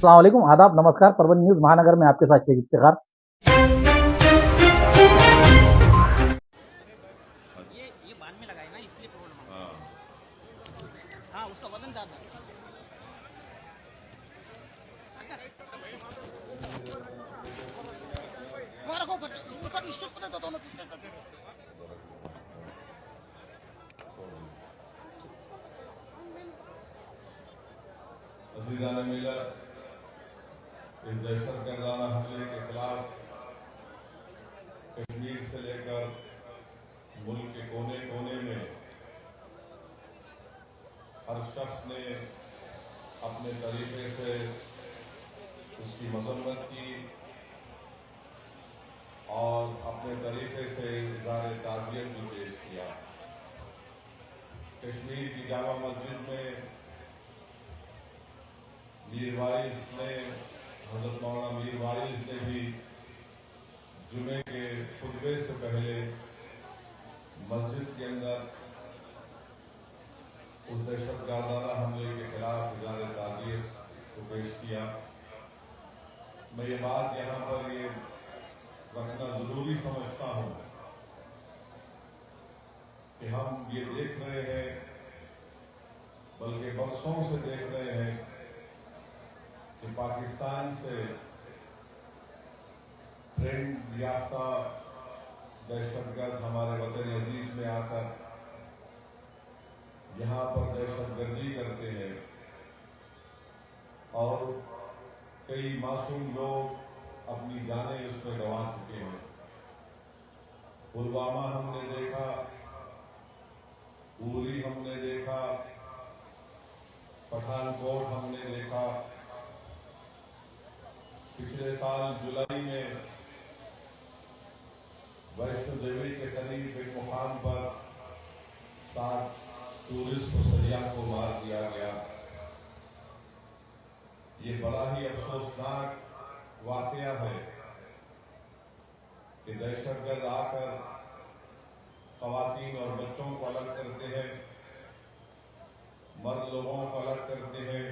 अस्सलाम वालेकुम, आदाब, नमस्कार। परभनी न्यूज़ महानगर में आपके साथ शेख इफ्तिखार। ये बांध में लगाए ना, इसलिए प्रॉब्लम है। हाँ, उसका वजन ज्यादा है। हमारा को ऊपर स्टॉप कर दो दोनों पिस्टल कर दो। अज़ीज़ान मिल्लत, इस दहशतगर्दाना हमले के खिलाफ कश्मीर से लेकर मुल्क के कोने कोने में हर शख्स ने अपने तरीके से उसकी मजम्मत की और अपने तरीके से इज़हार ताज़ियत भी पेश किया। कश्मीर की जामा मस्जिद में मीर वारिस ने, हज़रत मौलाना मीर वारिस ने भी जुमे के खुतबे से पहले मस्जिद के अंदर उस दहशतगर्दाना हमले के खिलाफ इज़हार ताज़ियत को पेश किया। मैं ये बात यहाँ पर ये रखना जरूरी समझता हूँ कि हम ये देख रहे हैं, बल्कि बरसों से देख रहे हैं कि पाकिस्तान से ट्रेंड याफ्ता दहशतगर्द हमारे वतन अजीज में आकर यहाँ पर दहशतगर्दी करते हैं और कई मासूम लोग अपनी जानें उसमें गंवा चुके हैं। पुलवामा हमने देखा, उरी हमने देखा, पठानकोट हमने देखा, पिछले साल जुलाई में वैष्णो देवी के करीब एक मुकाम पर 7 टूरिस्ट सैयाह को मार दिया गया। ये बड़ा ही अफसोसनाक वाकया है कि दहशतगर्द आकर खवातीन और बच्चों को अलग करते हैं, मर्द लोगों को अलग करते हैं,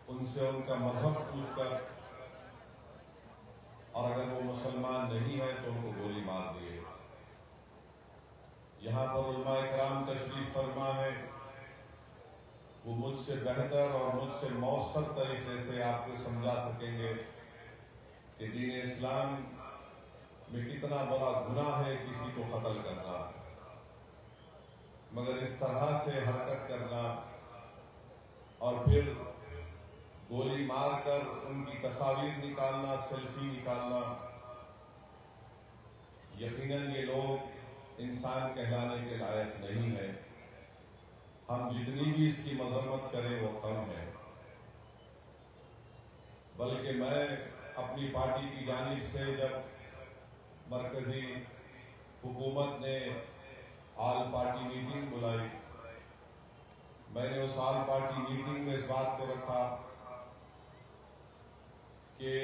उनसे उनका मजहब पूछकर, और अगर वो मुसलमान नहीं है तो उनको गोली मार दिए। यहाँ पर उलमा इकराम तशरीफ फरमा है, वो मुझसे बेहतर और मुझसे मौसर तरीके से आपको समझा सकेंगे कि दीन इस्लाम में कितना बड़ा गुनाह है किसी को कत्ल करना, मगर इस तरह से हरकत करना और फिर गोली मारकर उनकी तस्वीर निकालना, सेल्फी निकालना, यकीनन ये लोग इंसान कहलाने के लायक नहीं है। हम जितनी भी इसकी मजम्मत करें वो कम है। बल्कि मैं अपनी पार्टी की जानिब से जब मरकजी हुकूमत ने आल पार्टी मीटिंग बुलाई, मैंने उस आल पार्टी मीटिंग में इस बात को रखा कि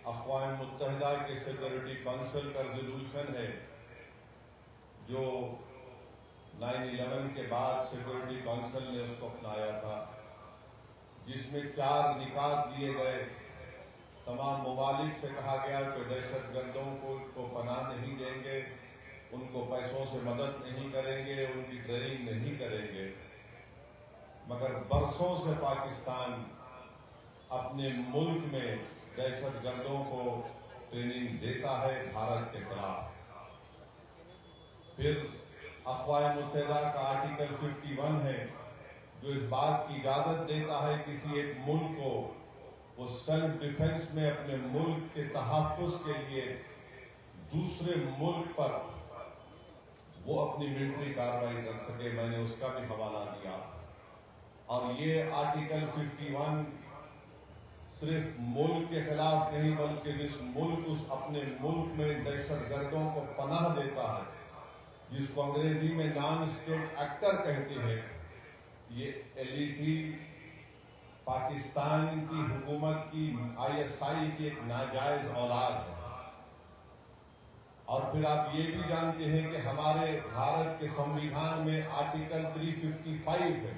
अक़वाम मुत्तहिदा के सिक्योरिटी काउंसिल का रेजोल्यूशन है जो 9/11 के बाद सिक्योरिटी काउंसिल ने उसको अपनाया था, जिसमें 4 निकात दिए गए। तमाम ममालिक से कहा गया कि दहशतगर्दों को पनाह नहीं देंगे, उनको पैसों से मदद नहीं करेंगे, उनकी ट्रेनिंग नहीं करेंगे। मगर बरसों से पाकिस्तान अपने मुल्क में दहशतगर्दों को ट्रेनिंग देता है भारत के खिलाफ। फिर अक़वाम मुत्तहिदा का आर्टिकल 51 है जो इस बात की इजाजत देता है किसी एक मुल्क को वो सेल्फ डिफेंस में अपने मुल्क के तहफ़्फ़ुज़ के लिए दूसरे मुल्क पर वो अपनी मिलिट्री कार्रवाई कर सके। मैंने उसका भी हवाला दिया। और ये आर्टिकल 51 सिर्फ मुल्क के खिलाफ नहीं, बल्कि जिस मुल्क उस अपने मुल्क में दहशतगर्दों को पनाह देता है, जिसको अंग्रेजी में नॉन स्टेट एक्टर कहते हैं, ये एलईटी पाकिस्तान की हुकूमत की ISI की एक नाजायज औलाद है। और फिर आप ये भी जानते हैं कि हमारे भारत के संविधान में आर्टिकल 355 है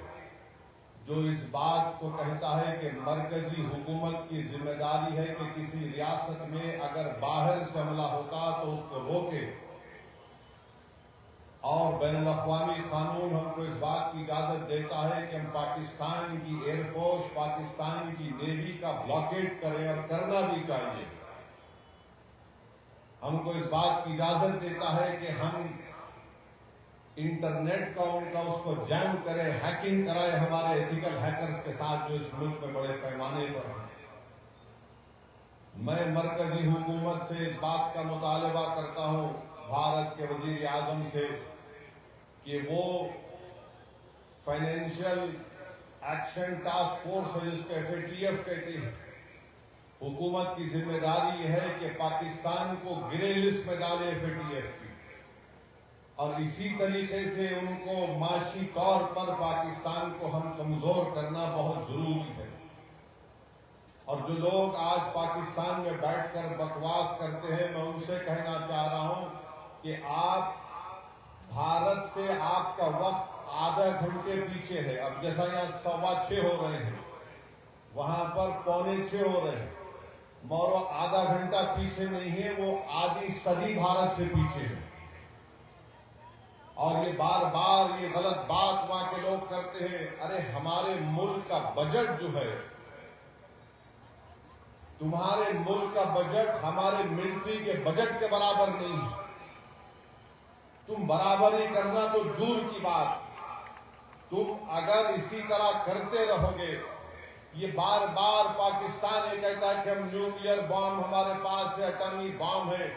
जो इस बात को कहता है कि मरकजी हुकूमत की जिम्मेदारी है कि किसी रियासत में अगर बाहर से हमला होता तो उसको रोके, और बैनुल-अक़वामी कानून हमको इस बात की इजाजत देता है कि हम पाकिस्तान की एयरफोर्स, पाकिस्तान की नेवी का ब्लॉकेट करें, और करना भी चाहिए। हमको इस बात की इजाजत देता है कि हम इंटरनेट का उनका उसको जैम करें, हैकिंग कराए हमारे एथिकल हैकर्स के साथ जो इस मुल्क में बड़े पैमाने पर हैं। मैं मरकजी हुकूमत से इस बात का मुतालबा करता हूं, भारत के वजीर आजम से, कि वो फाइनेंशियल एक्शन टास्क फोर्स है जिसको FATF कहते हैं, हुकूमत की जिम्मेदारी है कि पाकिस्तान को ग्रे लिस्ट में डाले FATF की, और इसी तरीके से उनको माशी तौर पर पाकिस्तान को हम कमजोर करना बहुत जरूरी है। और जो लोग आज पाकिस्तान में बैठकर बकवास करते हैं, मैं उनसे कहना चाह रहा हूं कि आप भारत से आपका वक्त आधा घंटे पीछे है। अब जैसा यहाँ 6:15 हो रहे हैं, वहां पर 6:45 हो रहे हैं, मौरो आधा घंटा पीछे नहीं है, वो आधी सदी भारत से पीछे है। और ये बार बार ये गलत बात वहां के लोग करते हैं। अरे हमारे मुल्क का बजट जो है, तुम्हारे मुल्क का बजट हमारे मिलिट्री के बजट के बराबर नहीं है। तुम बराबरी करना तो दूर की बात, तुम अगर इसी तरह करते रहोगे, ये बार बार पाकिस्तान ये कहता है कि हम न्यूक्लियर बॉम्ब हमारे पास है, एटॉमिक बॉम्ब है।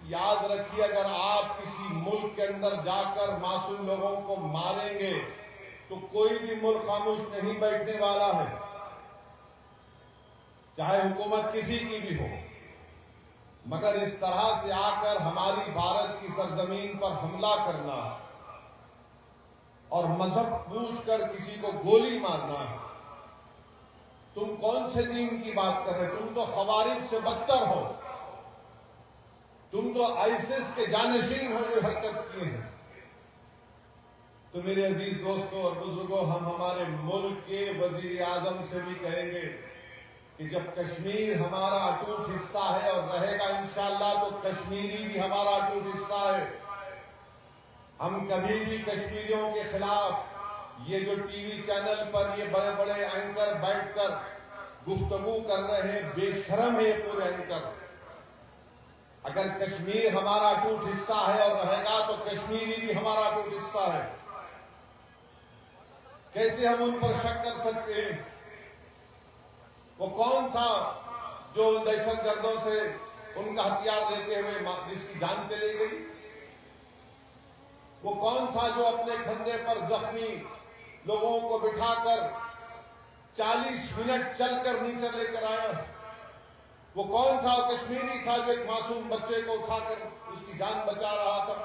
याद रखिए, अगर आप किसी मुल्क के अंदर जाकर मासूम लोगों को मारेंगे तो कोई भी मुल्क खामोश नहीं बैठने वाला है, चाहे हुकूमत किसी की भी हो। मगर इस तरह से आकर हमारी भारत की सरजमीन पर हमला करना और मजहब पूछकर किसी को गोली मारना, तुम कौन से दीन की बात कर रहे हो? तुम तो खवारिज से बदतर हो, तुम तो आईसिस के जानशीन हो जो हरकत किए हैं। तो मेरे अजीज दोस्तों और बुजुर्गों, हम हमारे मुल्क के वजीर आजम से भी कहेंगे कि जब कश्मीर हमारा अटूट हिस्सा है और रहेगा इंशाअल्लाह, तो कश्मीरी भी हमारा अटूट हिस्सा है। हम कभी भी कश्मीरियों के खिलाफ ये जो टीवी चैनल पर ये बड़े बड़े एंकर बैठकर गुफ्तगू कर रहे हैं, बेशरम है ये पूरे एंकर। अगर कश्मीर हमारा अटूट हिस्सा है और रहेगा, तो कश्मीरी भी हमारा अटूट हिस्सा है। कैसे हम उन पर शक कर सकते हैं? वो कौन था जो दहशतगर्दों से उनका हथियार लेते हुए जिसकी जान चली गई? वो कौन था जो अपने कंधे पर जख्मी लोगों को बिठाकर 40 मिनट चलकर नीचे लेकर आया? वो कौन था? कश्मीरी था जो एक मासूम बच्चे को उठाकर उसकी जान बचा रहा था।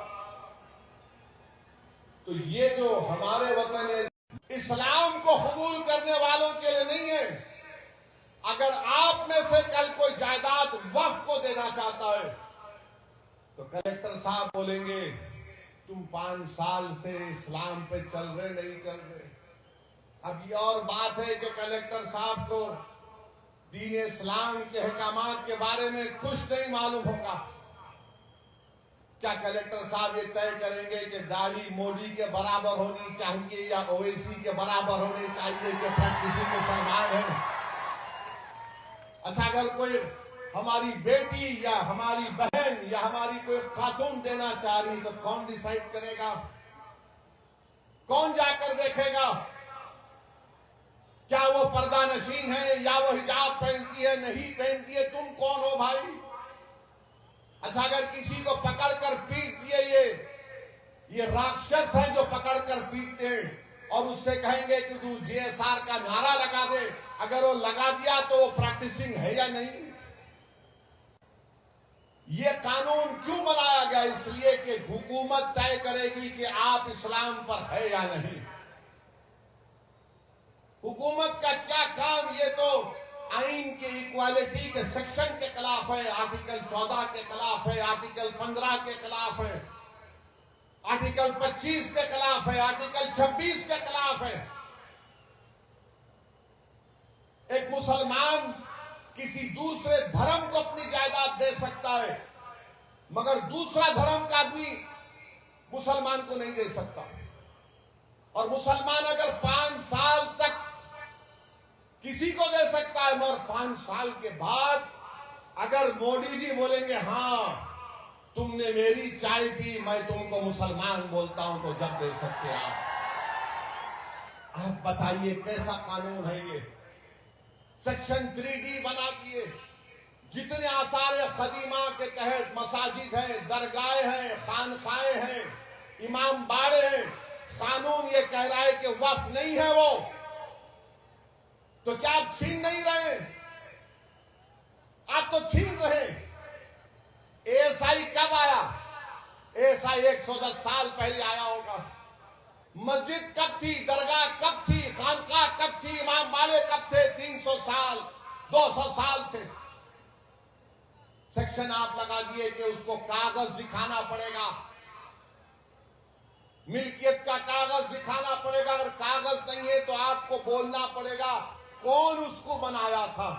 तो ये जो हमारे वतन है, इस्लाम को कबूल करने वालों के लिए नहीं है। अगर आप में से कल कोई जायदाद वक्फ को देना चाहता है, तो कलेक्टर साहब बोलेंगे तुम 5 साल से इस्लाम पे चल रहे नहीं चल रहे। अब ये और बात है कि कलेक्टर साहब को दीन इस्लाम के अहकामात के बारे में कुछ नहीं मालूम होगा। क्या कलेक्टर साहब ये तय करेंगे कि दाढ़ी मोदी के बराबर होनी चाहिए या ओवैसी के बराबर होनी चाहिए कि प्रैक्टिसिंग मुसलमान है? अच्छा, अगर कोई हमारी बेटी या हमारी बहन या हमारी कोई खातून देना चाह रही, तो कौन डिसाइड करेगा? कौन जाकर देखेगा क्या वो पर्दा नशीन है या वो हिजाब पहनती है नहीं पहनती है? तुम कौन हो भाई? अच्छा, अगर किसी को पकड़कर पीट दिए, ये राक्षस हैं जो पकड़कर पीटते हैं और उससे कहेंगे कि तू JSR का नारा लगा दे। अगर वो लगा दिया तो वो प्रैक्टिसिंग है या नहीं? ये कानून क्यों बनाया गया? इसलिए कि हुकूमत तय करेगी कि आप इस्लाम पर है या नहीं। हुकूमत का क्या काम? ये तो आइन के इक्वालिटी के सेक्शन के खिलाफ है, आर्टिकल 14 के खिलाफ है, आर्टिकल 15 के खिलाफ है, आर्टिकल 25 के खिलाफ है, आर्टिकल 26 के खिलाफ है। किसी दूसरे धर्म को अपनी जायदाद दे सकता है, मगर दूसरा धर्म का आदमी मुसलमान को नहीं दे सकता। और मुसलमान अगर 5 साल तक किसी को दे सकता है, मगर 5 साल के बाद अगर मोदी जी बोलेंगे हाँ तुमने मेरी चाय पी, मैं तुमको मुसलमान बोलता हूं, तो जब दे सकते आप बताइए कैसा कानून है ये। सेक्शन 3D बना दिए। जितने आसार खदीमा के तहत मसाजिद हैं, दरगाहें हैं, खानखाएं हैं, इमाम बाड़े हैं, कानून ये कह रहा है कि वक्फ नहीं है वो, तो क्या आप छीन नहीं रहे? आप तो छीन रहे। एएसआई कब आया? एएसआई 110 साल पहले आया होगा। मस्जिद कब थी? दरगाह कब थी? खानकाह कब थी? इमाम बाड़े कब थे? 300 साल 200 साल से। सेक्शन आप लगा दिए कि उसको कागज दिखाना पड़ेगा, मिल्कियत का कागज दिखाना पड़ेगा। अगर कागज नहीं है तो आपको बोलना पड़ेगा कौन उसको बनाया था।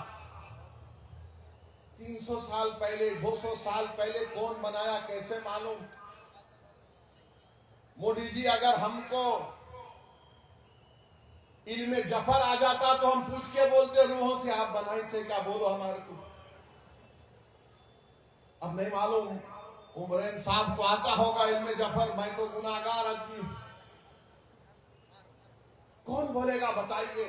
300 साल पहले, 200 साल पहले कौन बनाया, कैसे मालूम? मोदी जी अगर हमको इल्मे जफर आ जाता तो हम पूछ के बोलते रूहों से आप बनाए थे क्या, बोलो हमारे को। अब नहीं मालूम, उमरैन साहब को आता होगा इल्मे जफर, मैं तो गुनाहगार आदमी हूं। कौन बोलेगा बताइए?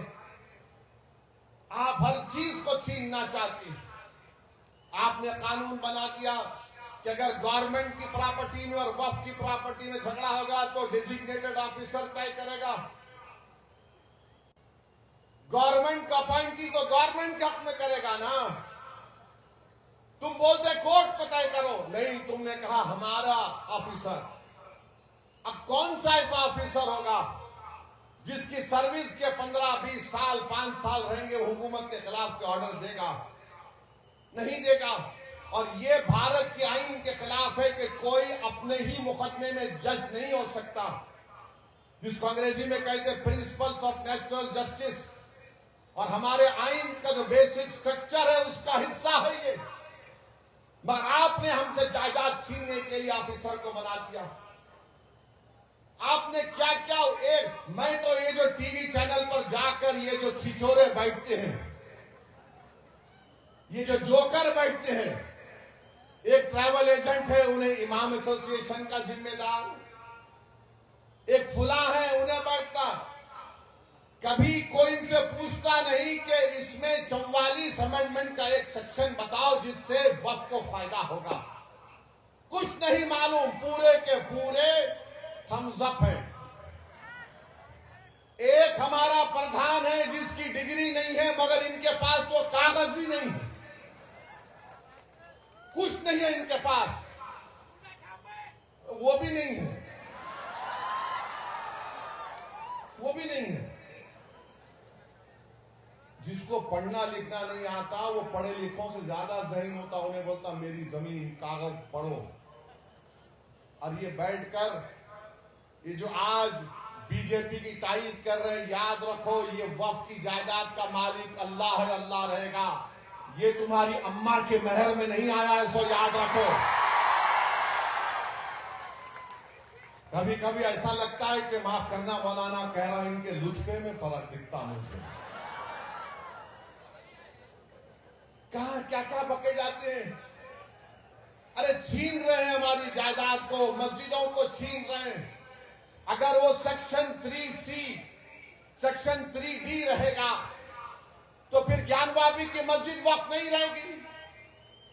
आप हर चीज को छीनना चाहती। आपने कानून बना दिया कि अगर गवर्नमेंट की प्रॉपर्टी में और वक्फ की प्रॉपर्टी में झगड़ा होगा तो डेजिग्नेटेड ऑफिसर तय करेगा। गवर्नमेंट का अपॉइंटी तो गवर्नमेंट के हक में करेगा ना। तुम बोलते कोर्ट को तय करो, नहीं, तुमने कहा हमारा ऑफिसर। अब कौन सा ऐसा ऑफिसर होगा जिसकी सर्विस के 15-20 साल 5 साल रहेंगे, हुकूमत के खिलाफ के ऑर्डर देगा? नहीं देगा। और ये भारत के आईन के खिलाफ है कि कोई अपने ही मुकदमे में जज नहीं हो सकता, जिसको अंग्रेजी में कहते हैं प्रिंसिपल्स ऑफ नेचुरल जस्टिस। और हमारे आईन का जो बेसिक स्ट्रक्चर है उसका हिस्सा है ये। मगर आपने हमसे जायदाद छीनने के लिए ऑफिसर को बना दिया। आपने क्या क्या, मैं तो ये जो टीवी चैनल पर जाकर ये जो छिछोरे बैठते हैं, ये जो जोकर बैठते हैं, एक ट्रैवल एजेंट है, उन्हें इमाम एसोसिएशन का जिम्मेदार, एक फुला है उन्हें बैठता, कभी कोई इनसे पूछता नहीं कि इसमें 44 अमेंडमेंट का एक सेक्शन बताओ जिससे वक्फ को फायदा होगा। कुछ नहीं मालूम, पूरे के पूरे थम्स अप है। एक हमारा प्रधान है जिसकी डिग्री नहीं है मगर इनके पास तो कागज भी नहीं है, कुछ नहीं है इनके पास, वो भी नहीं है, वो भी नहीं है। जिसको पढ़ना लिखना नहीं आता वो पढ़े लिखों से ज्यादा ज़हीन होता, उन्हें बोलता मेरी जमीन कागज पढ़ो। और ये बैठकर ये जो आज बीजेपी की तारीफ कर रहे हैं, याद रखो ये वक्फ की जायदाद का मालिक अल्लाह है, अल्लाह रहेगा। ये तुम्हारी अम्मा के महर में नहीं आया है, सो याद रखो। कभी कभी ऐसा लगता है कि माफ करना मौलाना कह रहा है, इनके लुत्फे में फर्क दिखता मुझे। कहां क्या क्या बके जाते हैं। अरे छीन रहे हैं हमारी जायदाद को, मस्जिदों को छीन रहे हैं। अगर वो सेक्शन 3C, सेक्शन 3D रहेगा तो फिर ज्ञानवापी की मस्जिद वक्त नहीं रहेगी।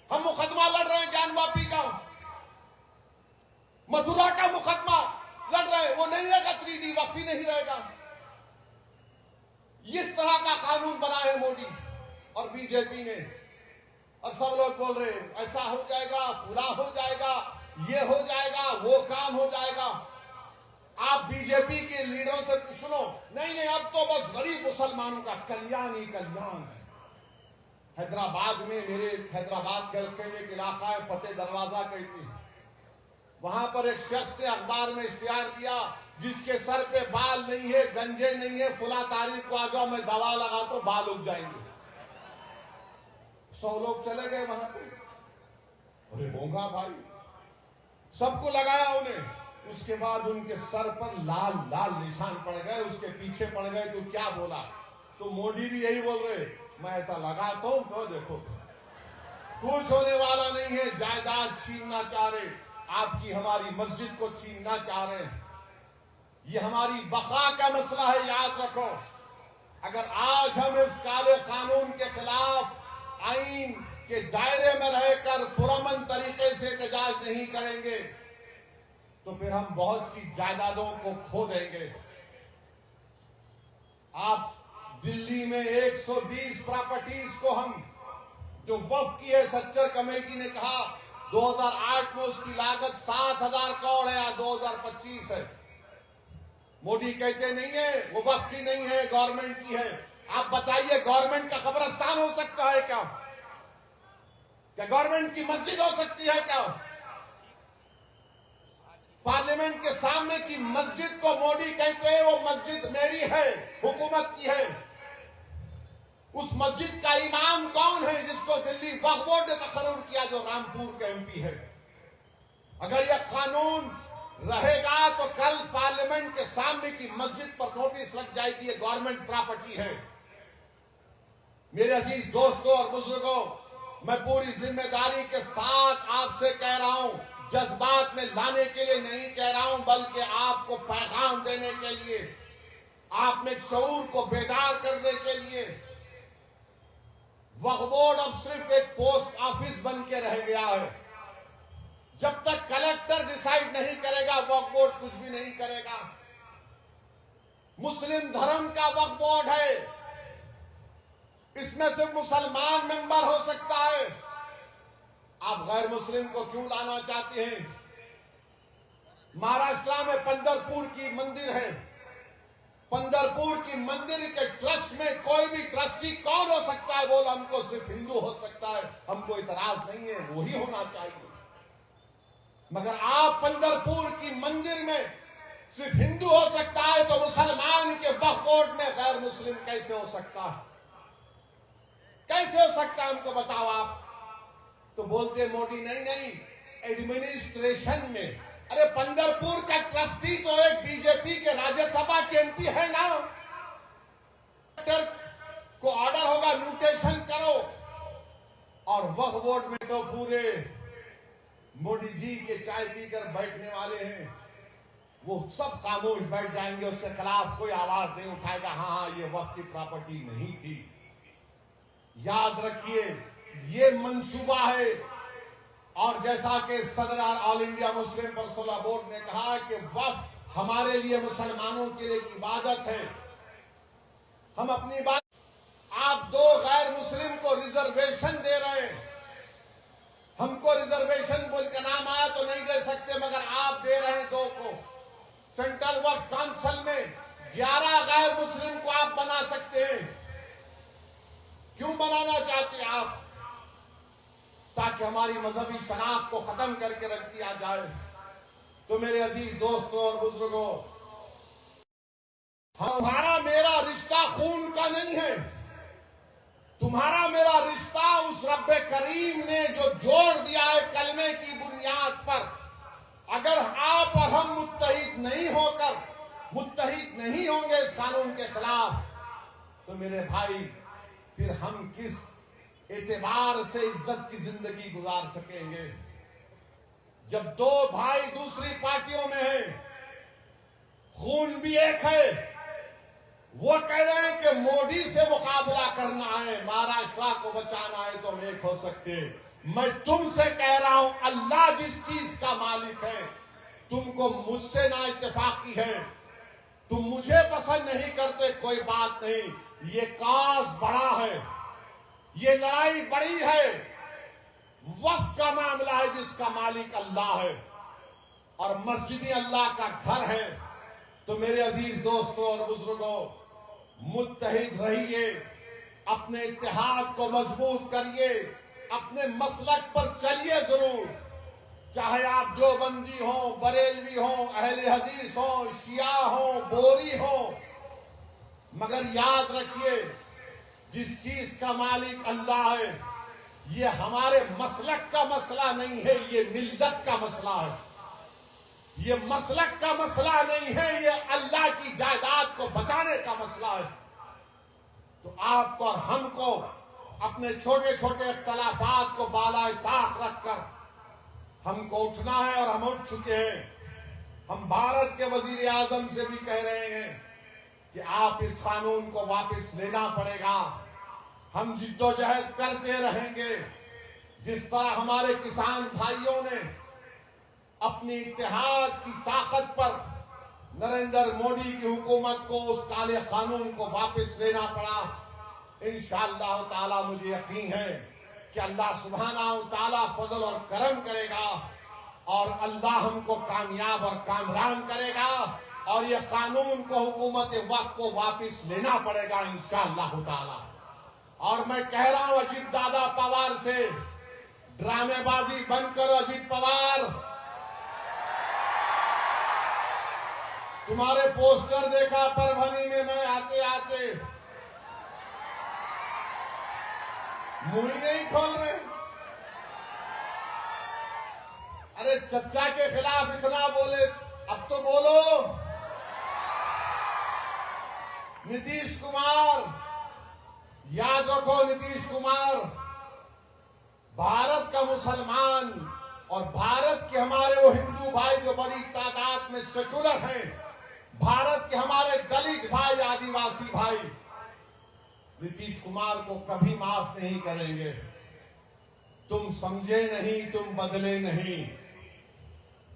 हम मुकदमा लड़ रहे हैं ज्ञानवापी का, मथुरा का मुकदमा लड़ रहे हैं, वो नहीं रहेगा, 3D वक्फी नहीं रहेगा। इस तरह का कानून बना है मोदी और बीजेपी ने। और सब लोग बोल रहे हैं ऐसा हो जाएगा, पूरा हो जाएगा, ये हो जाएगा, वो काम हो जाएगा। आप बीजेपी के लीडरों से सुनो, नहीं नहीं अब तो बस गरीब मुसलमानों का कल्याण ही कल्याण है। हैदराबाद में, मेरे हैदराबाद के एक इलाका है फतेह दरवाजा कहती, वहां पर एक शख्स ने अखबार में इश्तिहार दिया जिसके सर पे बाल नहीं है, गंजे नहीं है, फुला तारीख को आ जाओ मैं दवा लगा तो बाल उग जाएंगे। 100 लोग चले गए वहां पे। अरे होगा भाई, सबको लगाया उन्हें। उसके बाद उनके सर पर लाल लाल निशान पड़ गए, उसके पीछे पड़ गए। तो क्या बोला? तो मोदी भी यही बोल रहे, मैं ऐसा लगाता हूं तो देखो कुछ होने वाला नहीं है। जायदाद छीनना चाह रहे, आपकी हमारी मस्जिद को छीनना चाह रहे हैं। ये हमारी बका का मसला है, याद रखो। अगर आज हम इस काले कानून के खिलाफ आईन के दायरे में रहकर पुरअमन तरीके से एहतजाज नहीं करेंगे तो फिर हम बहुत सी जायदादों को खो देंगे। आप दिल्ली में 120 प्रॉपर्टीज को हम जो वक्फ की है, सच्चर कमेटी ने कहा 2008 में उसकी लागत 7,000 करोड़ है या 2025 है। मोदी कहते नहीं है वो वक्फ की नहीं है, गवर्नमेंट की है। आप बताइए, गवर्नमेंट का कब्रिस्तान हो सकता है क्या? क्या गवर्नमेंट की मस्जिद हो सकती है क्या? पार्लियामेंट के सामने की मस्जिद को मोदी कहते हैं वो मस्जिद मेरी है, हुकूमत की है। उस मस्जिद का इमाम कौन है जिसको दिल्ली वक्फ बोर्ड ने तकर्रुर किया, जो रामपुर के एमपी है? अगर यह कानून रहेगा तो कल पार्लियामेंट के सामने की मस्जिद पर नोटिस लग जाएगी, ये गवर्नमेंट प्रॉपर्टी है। मेरे अजीज दोस्तों और बुजुर्गों, मैं पूरी जिम्मेदारी के साथ आपसे कह रहा हूं, जज्बात में लाने के लिए नहीं कह रहा हूं, बल्कि आपको पैगाम देने के लिए, आप में शऊर को बेदार करने के लिए। वक्फ बोर्ड अब सिर्फ एक पोस्ट ऑफिस बन के रह गया है। जब तक कलेक्टर डिसाइड नहीं करेगा, वक्फ बोर्ड कुछ भी नहीं करेगा। मुस्लिम धर्म का वक्फ बोर्ड है, इसमें सिर्फ मुसलमान मेंबर हो सकता है। आप गैर मुस्लिम को क्यों लाना चाहते हैं? महाराष्ट्र में पंढरपुर की मंदिर है, पंढरपुर की मंदिर के ट्रस्ट में कोई भी ट्रस्टी कौन हो सकता है? बोल हमको सिर्फ हिंदू हो सकता है, हमको इतराज नहीं है, वो ही होना चाहिए। मगर आप पंढरपुर की मंदिर में सिर्फ हिंदू हो सकता है तो मुसलमान के वक्फ बोर्ड में गैर मुस्लिम कैसे हो सकता है? कैसे हो सकता है? हमको बताओ आप। तो बोलते मोदी नहीं नहीं, एडमिनिस्ट्रेशन में। अरे पंढरपुर का ट्रस्टी तो एक बीजेपी के राज्यसभा के एमपी है ना। को ऑर्डर होगा म्यूटेशन करो, और वक्फ बोर्ड में तो पूरे मोदी जी के चाय पीकर बैठने वाले हैं, वो सब खामोश बैठ जाएंगे, उसके खिलाफ कोई आवाज नहीं उठाएगा। हाँ, ये वक्फ की प्रॉपर्टी नहीं थी। याद रखिए, ये मंसूबा है। और जैसा कि सदर all India Muslim personal board ने कहा कि वक्फ हमारे लिए, मुसलमानों के लिए इबादत है। हम अपनी बात, आप दो गैर मुस्लिम को रिजर्वेशन दे रहे हैं। हमको रिजर्वेशन बोल का नाम आया तो नहीं दे सकते, मगर आप दे रहे हैं दो को। सेंट्रल वक्फ काउंसिल में 11 गैर मुस्लिम को आप बना सकते हैं। क्यों बनाना चाहते हैं आप? ताकि हमारी मजहबी शनाख्त को खत्म करके रख दिया जाए। तो मेरे अजीज दोस्तों और बुजुर्गों, तुम्हारा मेरा रिश्ता खून का नहीं है। तुम्हारा मेरा रिश्ता उस रब्बे करीम ने जो जोड़ दिया है कलमे की बुनियाद पर। अगर आप और हम मुत्तहिद नहीं होंगे इस कानून के खिलाफ, तो मेरे भाई फिर हम किस एतबार से इज्जत की जिंदगी गुजार सकेंगे? जब दो भाई दूसरी पार्टियों में हैं, खून भी एक है, वो कह रहे हैं कि मोदी से मुकाबला करना है, महाराष्ट्र को बचाना है, तो हम एक हो सकते। मैं तुमसे कह रहा हूं, अल्लाह जिस चीज का मालिक है, तुमको मुझसे ना इत्तेफाकी है, तुम मुझे पसंद नहीं करते, कोई बात नहीं। ये काज बड़ा है, ये लड़ाई बड़ी है। वक्फ का मामला है जिसका मालिक अल्लाह है, और मस्जिद अल्लाह का घर है। तो मेरे अजीज दोस्तों और बुजुर्गों, मुत्तहिद रहिए, अपने इत्तेहाद को मजबूत करिए, अपने मसलक पर चलिए जरूर। चाहे आप देवबंदी हो, बरेलवी हो, अहले हदीस हो, शिया हो, बोरी हो, मगर याद रखिए जिस चीज का मालिक अल्लाह है ये हमारे मसलक का मसला नहीं है, ये मिल्लत का मसला है। ये मसलक का मसला नहीं है, ये अल्लाह की जायदाद को बचाने का मसला है। तो आपको और हमको अपने छोटे छोटे इख्तलाफात को बालाए ताक रखकर हमको उठना है, और हम उठ चुके हैं। हम भारत के वजीर आजम से भी कह रहे हैं कि आप इस कानून को वापस लेना पड़ेगा। हम जिद्दोजहद करते रहेंगे। जिस तरह हमारे किसान भाइयों ने अपनी इत्तेहाद की ताकत पर नरेंद्र मोदी की हुकूमत को उस काले कानून को वापस लेना पड़ा, इंशाअल्लाह ताला मुझे यकीन है कि अल्लाह सुब्हानाहु ताला फजल और करम करेगा, और अल्लाह हमको कामयाब और कामरान करेगा, और ये कानून को हुकूमत वक्त को वापस लेना पड़ेगा इंशाअल्लाह ताला। और मैं कह रहा हूं अजीत दादा पवार से, ड्रामेबाजी बंद करो अजीत पवार। तुम्हारे पोस्टर देखा परभनी में मैं आते आते, मुंह ही नहीं खोल रहे। अरे चचा के खिलाफ इतना बोले, अब तो बोलो। नीतीश कुमार, याद रखो नीतीश कुमार, भारत का मुसलमान और भारत के हमारे वो हिंदू भाई जो बड़ी तादाद में सेकुलर हैं, भारत के हमारे दलित भाई, आदिवासी भाई, नीतीश कुमार को कभी माफ नहीं करेंगे। तुम समझे नहीं, तुम बदले नहीं।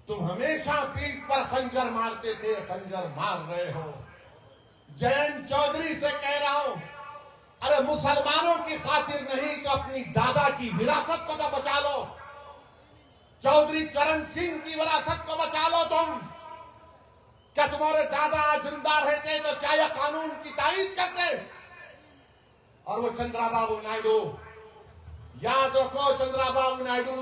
तुम हमेशा पीठ पर खंजर मारते थे, खंजर मार रहे हो। जयंत चौधरी से कह रहा हूं, अरे मुसलमानों की खातिर नहीं तो अपनी दादा की विरासत को तो बचा लो। चौधरी चरण सिंह की विरासत को बचा लो तुम। क्या तुम्हारे दादा आज जिंदा रहते तो क्या यह कानून की तायीद करते? और वो चंद्राबाबू नायडू, याद रखो चंद्राबाबू नायडू,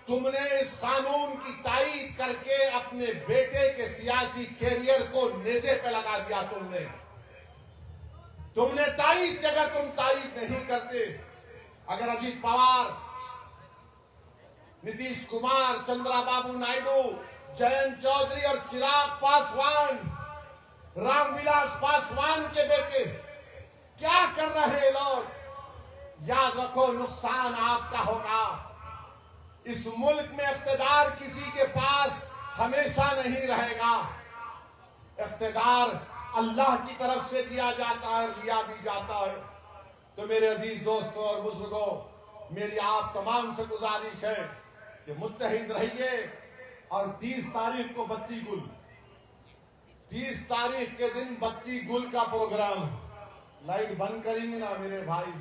तुमने इस कानून की तायीद करके अपने बेटे के सियासी कैरियर को नेज़े पे लगा दिया। तुमने तायीद की, अगर तुम तायीद नहीं करते, अगर अजीत पवार, नीतीश कुमार, चंद्राबाबू नायडू, जयंत चौधरी और चिराग पासवान, रामविलास पासवान के बेटे क्या कर रहे हैं लोग, याद रखो नुकसान आपका होगा। इस मुल्क में इख्तिदार किसी के पास हमेशा नहीं रहेगा। इख्तिदार अल्लाह की तरफ से दिया जाता है, लिया भी जाता है। तो मेरे अजीज दोस्तों और बुजुर्गों, मेरी आप तमाम से गुजारिश है कि मुत्तहिद रहिए। और 30 तारीख को बत्ती गुल, 30 तारीख के दिन बत्ती गुल का प्रोग्राम है। लाइट बंद करेंगे ना मेरे भाई,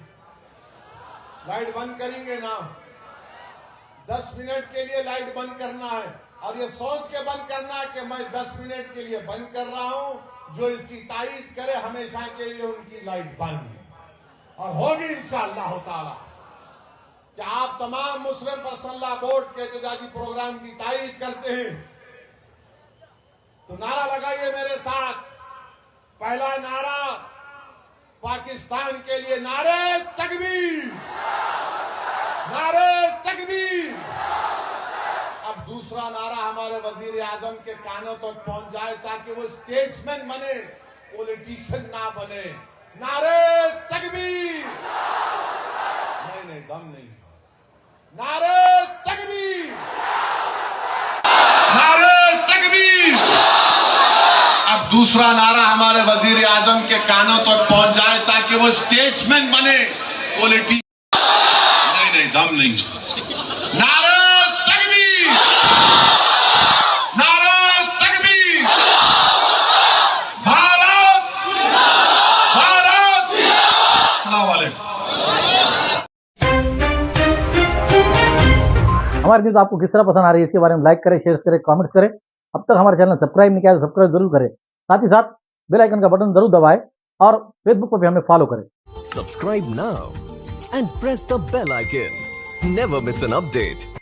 लाइट बंद करेंगे ना। 10 मिनट के लिए लाइट बंद करना है, और ये सोच के बंद करना है कि मैं 10 मिनट के लिए बंद कर रहा हूं। जो इसकी तायीद करे हमेशा के लिए उनकी लाइट बंद, और होगी इंशाअल्लाह ताला। कि आप तमाम मुस्लिम पर्सनल लॉ बोर्ड के एहतजाजी प्रोग्राम की तायीद करते हैं तो नारा लगाइए मेरे साथ। पहला नारा पाकिस्तान के लिए, नारे तकबीर, नारे तकबीर। अब दूसरा नारा हमारे वजीर आजम के कानों तक पहुंच जाए ताकि वो स्टेट्समैन बने, पॉलिटिशियन ना बने। नारे तकबीर, नहीं दम नहीं, नारे तकबीर, नारे तकबीर। अब दूसरा नारा हमारे वजीर आजम के कानों तक पहुंच जाए ताकि वो स्टेट्समैन बने, पॉलिटिशियन नहीं दम नहीं। नारे तकबीर, नारे तकबीर। भारत, भारत। अस्सलाम वालेकुम। हमारी न्यूज़ आपको किस तरह पसंद आ रही है इसके बारे में लाइक करें, शेयर करें, कमेंट्स करें। अब तक हमारे चैनल सब्सक्राइब नहीं किया तो सब्सक्राइब जरूर करें। साथ ही साथ बेल आइकन का बटन जरूर दबाएं और फेसबुक पर भी हमें फॉलो करें। Subscribe now and press the bell icon. Never miss an update.